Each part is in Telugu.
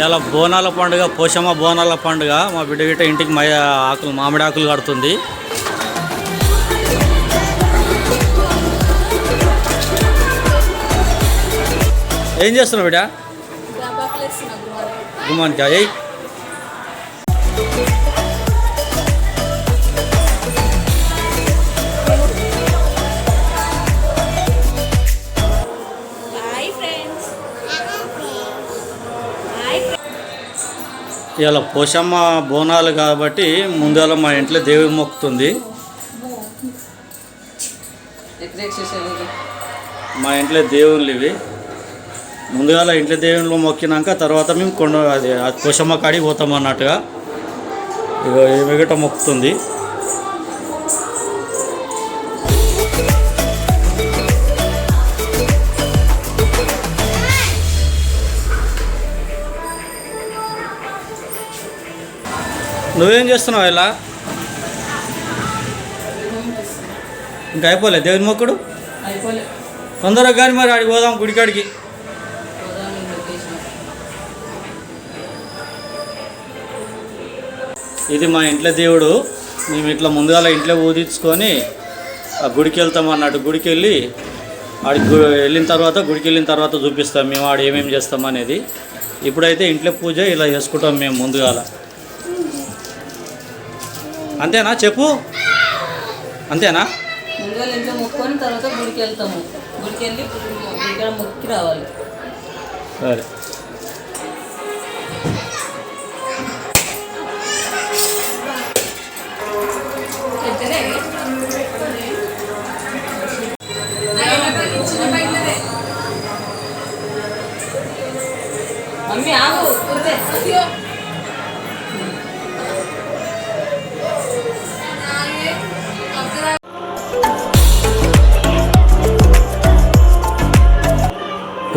ఇలా బోనాల పండుగ, పోషమ్మ బోనాల పండుగ. మా బిడ్డ గిట్ట ఇంటికి ఆకులు, మామిడి ఆకులు కడుతుంది. ఏం చేస్తున్నావు బిడ్డ? గుమ్మానికి అయ్యి ఇలా పోషమ్మ బోనాలు కాబట్టి ముందుగా మా ఇంట్లో దేవుడు మొక్కుతుంది. మా ఇంట్లో దేవుళ్ళు ఇవి. ముందుగా ఇంట్లో దేవుళ్ళు మొక్కినాక తర్వాత మేము అది పోషమ్మ కాడికి పోతాం అన్నట్టుగా. ఇక మిగట మొక్కుతుంది. నువ్వేం చేస్తున్నావు ఇలా? ఇంకా అయిపోలే దేవుని మొక్కుడు? తొందరగా కానీ మరి ఆడికి పోదాం, గుడికాడికి. ఇది మా ఇంట్లో దేవుడు. మేము ఇట్లా ముందుగా ఇంట్లో ఊదించుకొని ఆ గుడికి వెళ్తాం అన్నట్టు. గుడికి వెళ్ళి ఆడికి వెళ్ళిన తర్వాత, గుడికి వెళ్ళిన తర్వాత చూపిస్తాం మేము ఆడ ఏమేమి చేస్తాం అనేది. ఇప్పుడైతే ఇంట్లో పూజ ఇలా చేసుకుంటాం మేము ముందుగా. అంతేనా? చెప్పు. అంతేనా? ముందుగా ఇంట్లో మొక్కుకొని తర్వాత గుడికి వెళ్తాము. గుడికి వెళ్ళి గుడికాడ మొక్కి రావాలి. సరే. మమ్మీ ఆగు.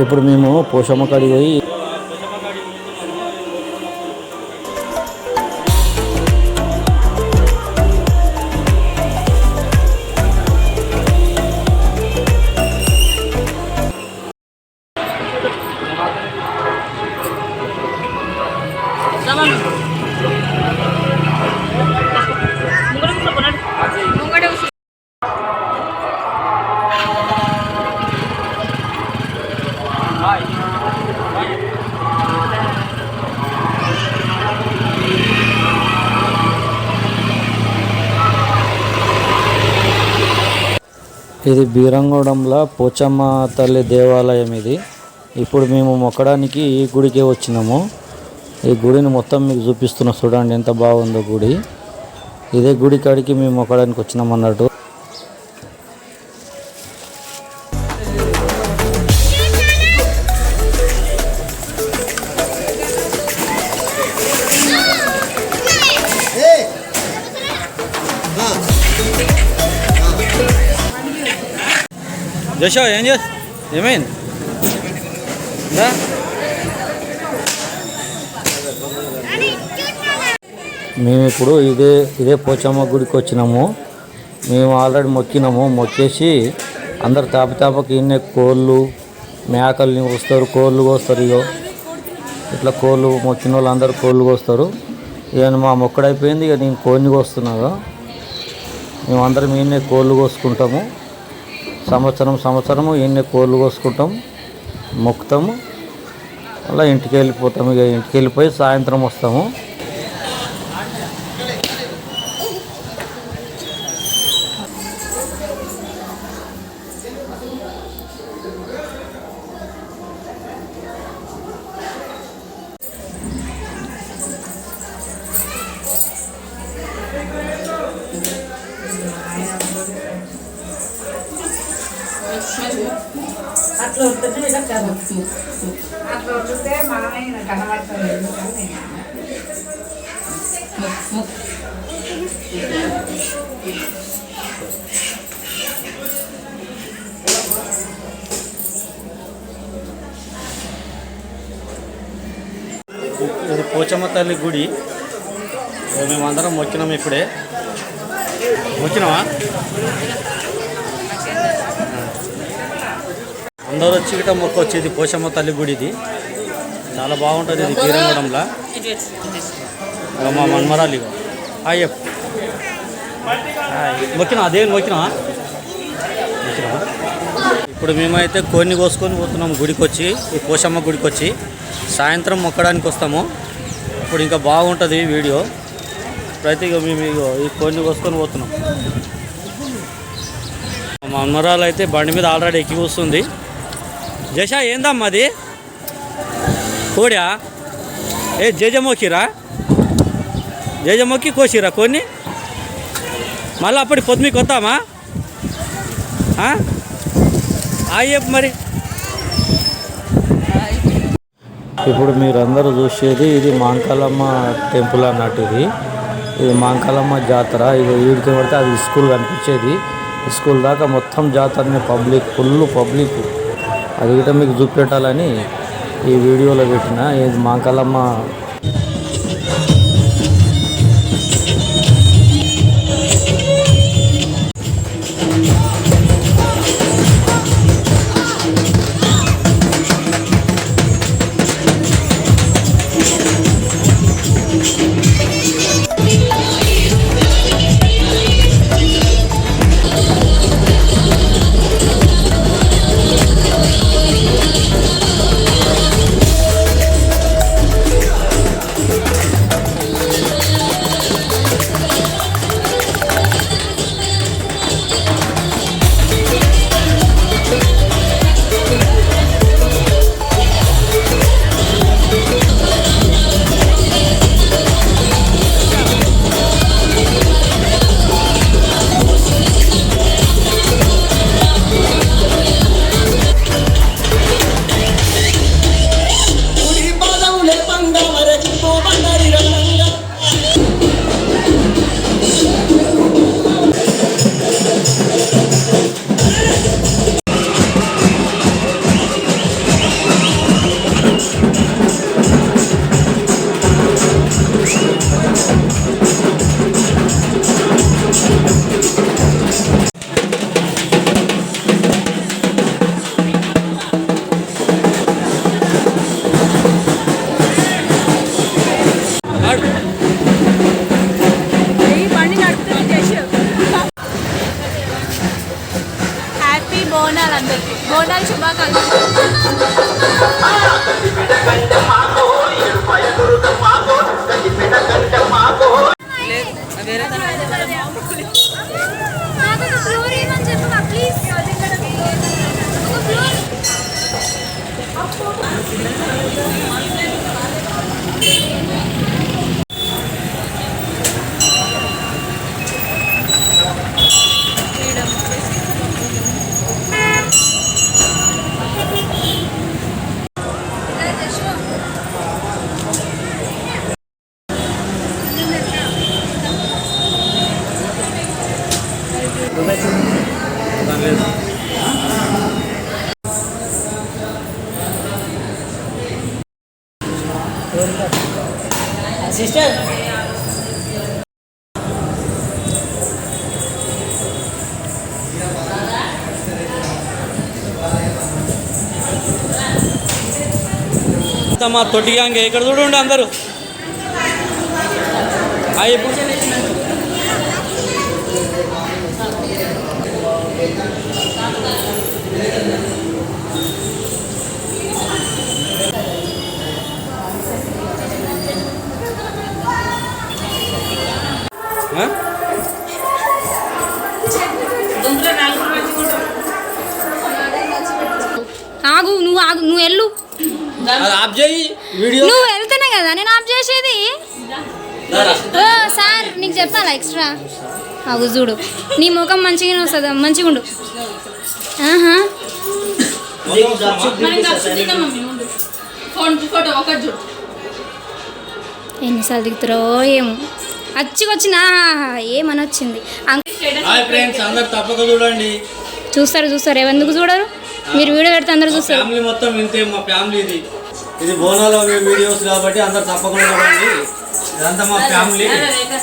ఇప్పుడు మేము పోషమ్మ కాడికి పోయి ఇది బీరంగూడెంలో పోచమ్మ తల్లి దేవాలయం ఇది. ఇప్పుడు మేము మొక్కడానికి ఈ గుడికి వచ్చినాము. ఈ గుడిని మొత్తం మీకు చూపిస్తున్నా, చూడండి ఎంత బాగుందో గుడి. ఇదే గుడి కాడికి మేము మొక్కడానికి వచ్చినాం అన్నట్టు. జోషో ఏం ఏమైంది? మేము ఇప్పుడు ఇదే పోచమ్మ గుడికి వచ్చినాము. మేము ఆల్రెడీ మొక్కినాము. మొక్కేసి అందరు తాపకి ఇన్నే కోళ్ళు, మేకల్ని వస్తారు, కోళ్ళు కోస్తారు. ఇగో ఇట్లా కోళ్ళు మొక్కిన వాళ్ళు అందరు కోళ్ళు కోస్తారు. ఇక మా మొక్కడైపోయింది. ఇక నేను కోడిని కోస్తున్నాను. మేమందరం ఇన్నే కోళ్ళు కోసుకుంటాము. సంవత్సరము ఎన్ని కోళ్ళు కోసుకుంటాం, మొక్కుతాము, అలా ఇంటికి వెళ్ళిపోతాము. ఇక ఇంటికి వెళ్ళిపోయి సాయంత్రం వస్తాము. అట్లా ఉంటుంది ఇలా కనబడుతుంది. అట్లా ఉంటే మనమే కనబడుతుంది. ఇది పోచమ్మ తల్లి గుడి. మేమందరం మొక్కినాము. ఇప్పుడే మొక్కినామా? అందరూ వచ్చి గిట్ట మొక్క వచ్చేది పోషమ్మ తల్లి గుడి. ఇది చాలా బాగుంటుంది ఇది శ్రీరంగంలో. మా మన్మరాలు ఇక అయ్యో మొక్కినా అదేం మొక్కినా. ఇప్పుడు మేమైతే కోడిని కోసుకొని పోతున్నాం గుడికి వచ్చి, ఈ పోషమ్మ గుడికి వచ్చి సాయంత్రం మొక్కడానికి వస్తాము. ఇప్పుడు ఇంకా బాగుంటుంది వీడియో. ఇప్పుడైతే ఇక మేము ఈ కోడిని కోసుకొని పోతున్నాం. మా అమ్మరాలు అయితే బండి మీద ఆల్రెడీ ఎక్కి కూస్తుంది. జషా ఏందమ్మా అది కోడా? ఏ జేజమోకిరా? జేజమోకి కోసిరా కొన్ని? మళ్ళీ అప్పటి పొద్దుమికి వస్తామా? చెప్పు మరి. ఇప్పుడు మీరందరూ చూసేది ఇది మాంకాలమ్మ టెంపుల్ అన్నట్టు. ఇది మాంకాలమ్మ జాతర. ఇది వీడికి పడితే అది స్కూల్ కనిపించేది. స్కూల్ దాకా మొత్తం జాతరని పబ్లిక్, ఫుల్ పబ్లిక్. అది కూడా మీకు చూపెట్టాలని ఈ వీడియోలో పెట్టిన. ఇది మాంకాలమ్మ బోనాలు శుభాకాంక్షలు. సిస్టర్ మా తొట్టి గ్యాంగ్ ఇక్కడ చూడండి అందరూ. ఇప్పుడు ఆగు నువ్వు వెళ్ళు. నువ్వు వెళ్తేనే కదా నేను ఆఫ్ చేసేది. సార్ నీకు చెప్పాలా ఎక్స్ట్రా? ఆగు చూడు, నీ ముఖం మంచిగానే వస్తుంది, మంచిగా ఉండు. ఎన్నిసార్లు దిగుతారో ఏమో. వచ్చినా ఏమని వచ్చింది. చూస్తారు ఎవరెందుకు చూడరు? మీరు వీడియో పెడితే అందరు చూస్తారు. ఫ్యామిలీ మొత్తం ఇంతే, మా ఫ్యామిలీ. ఇది బోనాల వీడియోస్ కాబట్టి అందరు తప్పకుండా చూడండి. ఇదంతా మా ఫ్యామిలీ,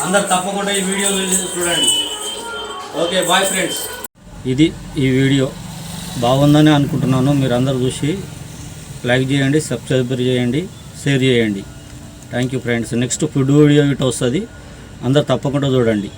అందరు తప్పకుండా ఈ వీడియో చూడండి. Okay, bye friends. ఇది ఈ వీడియో బాగుందని అనుకుంటున్నాను. మీరు అందరు చూసి లైక్ చేయండి, సబ్స్క్రైబ్ చేయండి, షేర్ చేయండి. Thank you friends. Next food video ఇటు వస్తుంది, అందరు తప్పకుండా చూడండి.